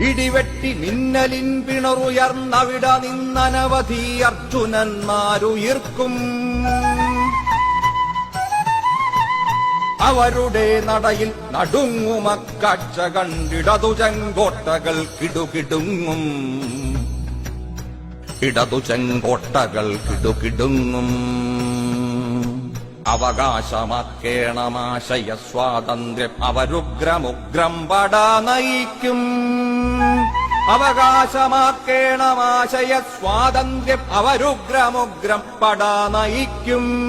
ഇടിവെട്ടി മിന്നലിൻ പിണറുയർന്നവിട നിന്നനവധി അർജുനന്മാരുയിർക്കും. അവരുടെ നടയിൽ നടുങ്ങുമക്കാഴ്ച കണ്ടിടതു ചെങ്കോട്ടകൾ കിടുകിടുങ്ങും. ഇടതു ചെങ്കോട്ടകൾ കിടുകിടുങ്ങും. അവകാശമാക്കേണമാശയ സ്വാതന്ത്ര്യം അവരുഗ്രമുഗ്രം പടാ നയിക്കും. അവകാശമാക്കേണമാശയ സ്വാതന്ത്ര്യം അവരുഗ്രമുഗ്രം പടാ നയിക്കും.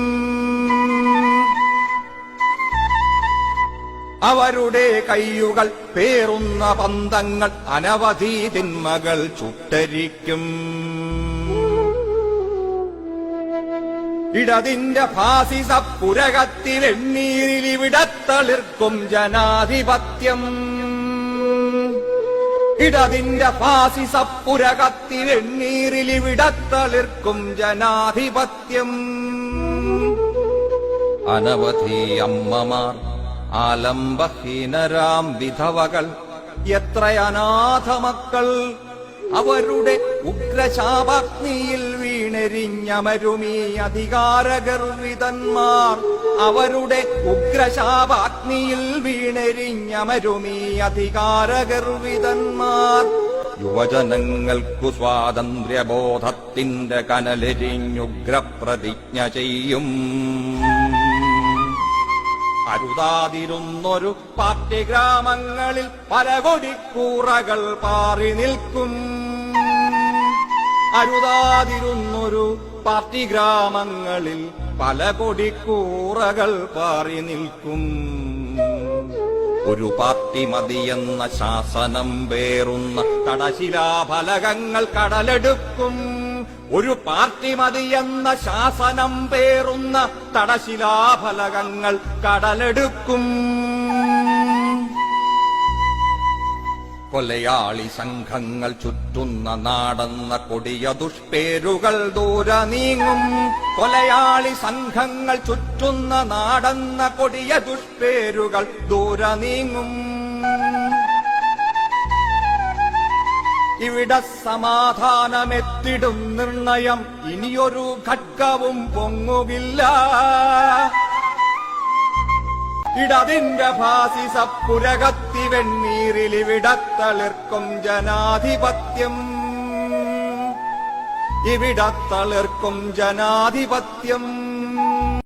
അവരുടെ കയ്യുകൾ പേറുന്ന പന്തങ്ങൾ അനവധി തിന്മകൾ ചുട്ടരിക്കും. ഇടതിന്റെ ഫാസിസപ്പുരകത്തിൽ എണ്ണീരിലിവിടത്തളിർക്കും ജനാധിപത്യം. ഇടതിന്റെ ഫാസിസപ്പുരകത്തിൽ എണ്ണീരിലിവിടത്തളിർക്കും ജനാധിപത്യം. അനവധി അമ്മമാർ, ആലംബഹീനരാം വിധവകൾ, എത്ര അനാഥ മക്കൾ അവരുടെ ഉഗ്രശാപാഗ്നിയിൽ വീണെരിഞ്ഞമരുമീ അധികാരഗർവിതന്മാർ. അവരുടെ ഉഗ്രശാപാഗ്നിയിൽ വീണെരിഞ്ഞമരുമീ അധികാരഗർവിതന്മാർ. യുവജനങ്ങൾക്കു സ്വാതന്ത്ര്യബോധത്തിന്റെ കനലെരിഞ്ഞുഗ്രപ്രതിജ്ഞ ചെയ്യും. അരുതാതിരുന്നൊരു പാർട്ടി ഗ്രാമങ്ങളിൽ പല കൊടിക്കൂറകൾ പാറി നിൽക്കും. അരുതാതിരുന്നൊരു പാർട്ടി ഗ്രാമങ്ങളിൽ പല കൊടിക്കൂറകൾ പാറി നിൽക്കും. ഒരു പാർട്ടി മതിയെന്ന ശാസനം പേറുന്ന തടശിലാഫലകങ്ങൾ കടലെടുക്കും. ഒരു പാർട്ടി മതിയെന്ന ശാസനം പേറുന്ന തടശിലാഫലകങ്ങൾ കടലെടുക്കും. കൊലയാളി സംഘങ്ങൾ ചുറ്റുന്ന നാടെന്ന കൊടിയ ദുഷ്പേരുകൾ ദൂരെ നീങ്ങും. കൊലയാളി സംഘങ്ങൾ ചുറ്റുന്ന നാടെന്ന കൊടിയ ദുഷ്പേരുകൾ ദൂരെ നീങ്ങും. ഇവിടെ സമാധാനമെത്തിടും നിർണയം ഇനിയൊരു ഘട്ടവും പൊങ്ങുകില്ല. ഇടതിന്റെ ഫാസിസപ്പുരകത്തി വെണ്ണീരിലിവിടത്തളിർക്കും ജനാധിപത്യം. ഇവിടത്തളിർക്കും ജനാധിപത്യം.